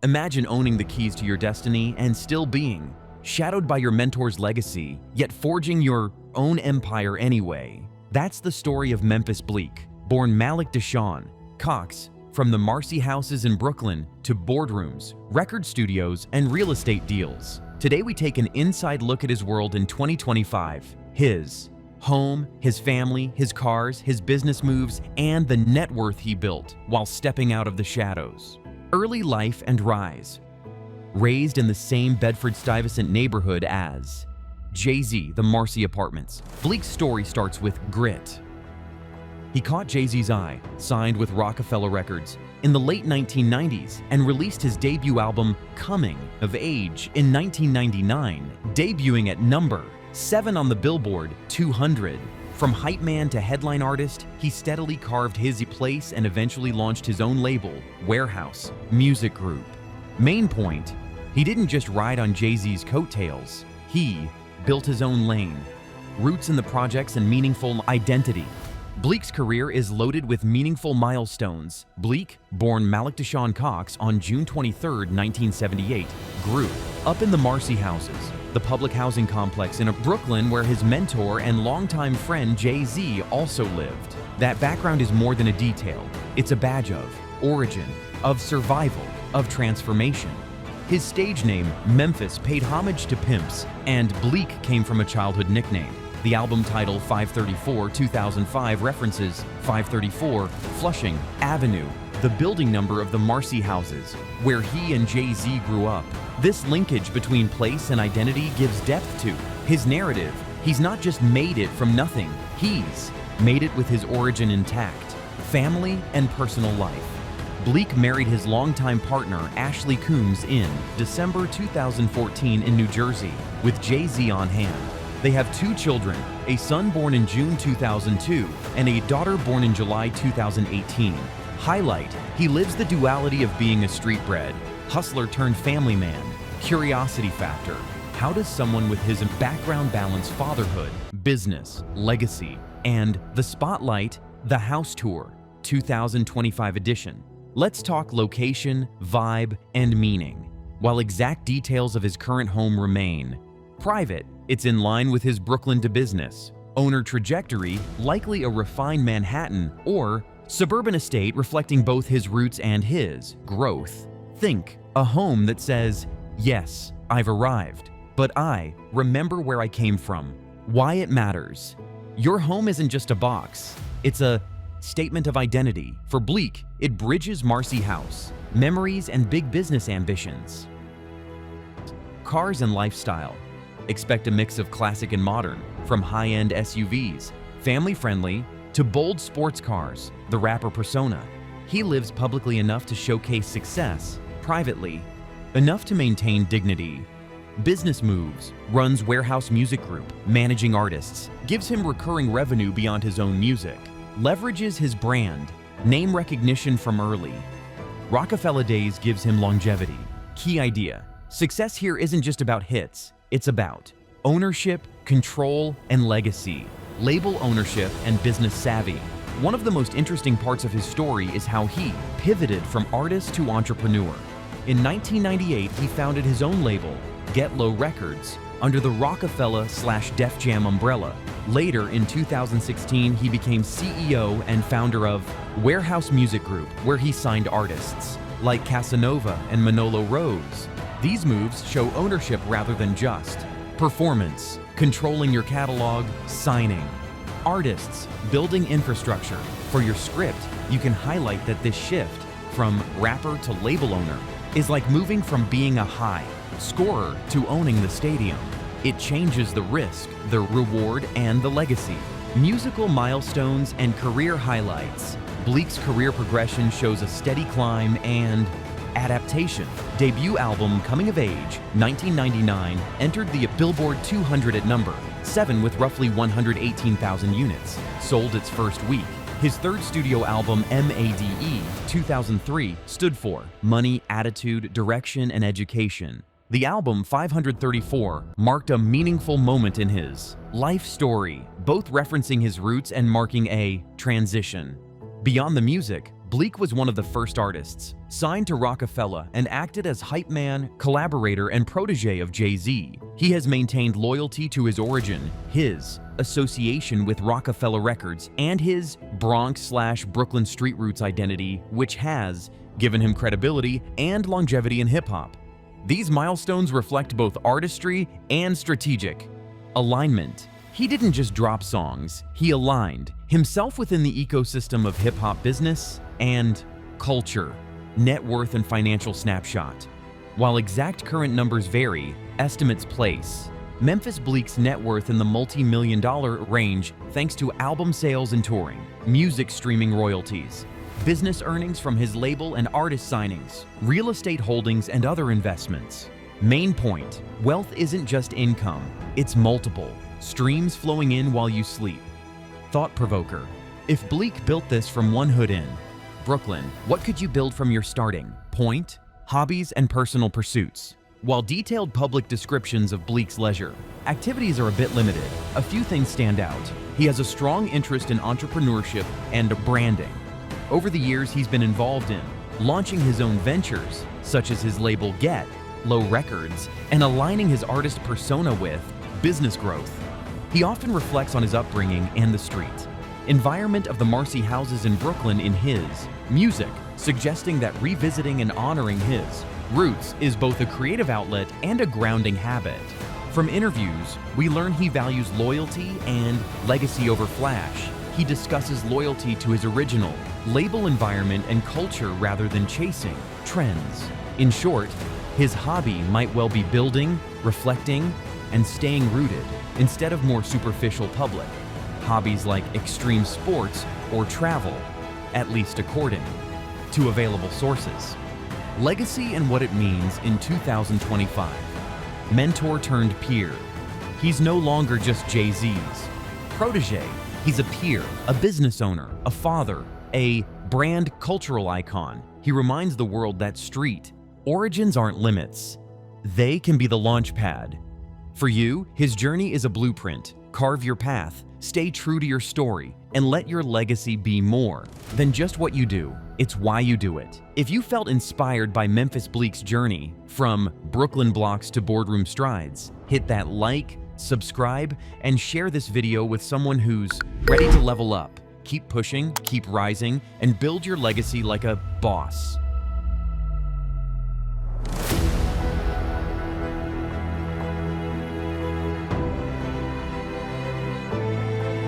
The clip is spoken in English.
Imagine owning the keys to your destiny and still being shadowed by your mentor's legacy, yet forging your own empire anyway. That's the story of Memphis Bleek, born Malik Deshawn Cox, from the Marcy Houses in Brooklyn to boardrooms, record studios, and real estate deals. Today we take an inside look at his world in 2025, his home, his family, his cars, his business moves, and the net worth he built while stepping out of the shadows. Early life and rise. Raised in the same Bedford-Stuyvesant neighborhood as Jay-Z, the Marcy Apartments, Bleek's story starts with grit. He caught Jay-Z's eye, signed with Rockefeller Records in the late 1990s, and released his debut album, Coming of Age, in 1999, debuting at number 7 on the Billboard 200. From hype man to headline artist, he steadily carved his place and eventually launched his own label, Warehouse Music Group. Main point, he didn't just ride on Jay-Z's coattails, he built his own lane. Roots in the projects and meaningful identity. Bleek's career is loaded with meaningful milestones. Bleek, born Malik Deshawn Cox on June 23, 1978, grew up in the Marcy Houses, the public housing complex in Brooklyn where his mentor and longtime friend Jay-Z also lived. That background is more than a detail. It's a badge of origin, of survival, of transformation. His stage name, Memphis, paid homage to pimps, and Bleek came from a childhood nickname. The album title 534 2005 references 534 Flushing Avenue, the building number of the Marcy Houses, where he and Jay-Z grew up. This linkage between place and identity gives depth to his narrative. He's not just made it from nothing, he's made it with his origin intact, family and personal life. Bleek married his longtime partner, Ashley Coombs, in December 2014 in New Jersey, with Jay-Z on hand. They have 2 children, a son born in June 2002 and a daughter born in July 2018. Highlight, he lives the duality of being a street-bred, hustler turned family man. Curiosity factor, how does someone with his background balance fatherhood, business, legacy, and the spotlight, the house tour, 2025 edition. Let's talk location, vibe, and meaning. While exact details of his current home remain private, it's in line with his Brooklyn to business owner trajectory, likely a refined Manhattan or suburban estate reflecting both his roots and his growth. Think a home that says, yes, I've arrived, but I remember where I came from, why it matters. Your home isn't just a box, it's a statement of identity. For Bleek, it bridges Marcy House, memories, and big business ambitions. Cars and lifestyle. Expect a mix of classic and modern, from high-end SUVs, family-friendly, to bold sports cars, the rapper persona. He lives publicly enough to showcase success, privately, enough to maintain dignity. Business moves, runs Warehouse Music Group, managing artists, gives him recurring revenue beyond his own music, leverages his brand, name recognition from early. Rockefeller days gives him longevity. Key idea, success here isn't just about hits, it's about ownership, control, and legacy, label ownership, and business savvy. One of the most interesting parts of his story is how he pivoted from artist to entrepreneur. In 1998, he founded his own label, Get Low Records, under the Rockefeller/Def Jam umbrella. Later, in 2016, he became CEO and founder of Warehouse Music Group, where he signed artists like Casanova and Manolo Rose. These moves show ownership rather than just performance, controlling your catalog, signing. Artists, building infrastructure. For your script, you can highlight that this shift from rapper to label owner is like moving from being a high scorer to owning the stadium. It changes the risk, the reward, and the legacy. Musical milestones and career highlights. Bleek's career progression shows a steady climb and adaptation. Debut album Coming of Age, 1999, entered the Billboard 200 at number 7 with roughly 118,000 units. Sold its first week. His third studio album, MADE, 2003, stood for Money, Attitude, Direction, and Education. The album 534 marked a meaningful moment in his life story, both referencing his roots and marking a transition. Beyond the music, Bleek was one of the first artists, signed to Rockefeller and acted as hype man, collaborator, and protege of Jay-Z. He has maintained loyalty to his origin, his association with Rockefeller Records, and his Bronx/Brooklyn street roots identity, which has given him credibility and longevity in hip-hop. These milestones reflect both artistry and strategic alignment. He didn't just drop songs, he aligned himself within the ecosystem of hip-hop business and culture. Net worth and financial snapshot. While exact current numbers vary, estimates place Memphis Bleek's net worth in the multi-million-dollar range thanks to album sales and touring, music streaming royalties, business earnings from his label and artist signings, real estate holdings, and other investments. Main point: wealth isn't just income, it's multiple streams flowing in while you sleep. Thought provoker: if Bleek built this from one hood in Brooklyn, what could you build from your starting point? Hobbies and personal pursuits. While detailed public descriptions of Bleek's leisure activities are a bit limited, a few things stand out. He has a strong interest in entrepreneurship and branding. Over the years, he's been involved in launching his own ventures, such as his label Get Low Records, and aligning his artist persona with business growth. He often reflects on his upbringing and the street environment of the Marcy Houses in Brooklyn in his music, suggesting that revisiting and honoring his roots is both a creative outlet and a grounding habit. From interviews, we learn he values loyalty and legacy over flash. He discusses loyalty to his original label environment and culture rather than chasing trends. In short, his hobby might well be building, reflecting, and staying rooted instead of more superficial public hobbies like extreme sports or travel, at least according to available sources. Legacy and what it means in 2025. Mentor turned peer. He's no longer just Jay-Z's protege. He's a peer, a business owner, a father, a brand cultural icon. He reminds the world that street origins aren't limits. They can be the launch pad. For you, his journey is a blueprint. Carve your path, stay true to your story, and let your legacy be more than just what you do. It's why you do it. If you felt inspired by Memphis Bleek's journey, from Brooklyn blocks to boardroom strides, hit that like, subscribe, and share this video with someone who's ready to level up. Keep pushing, keep rising, and build your legacy like a boss.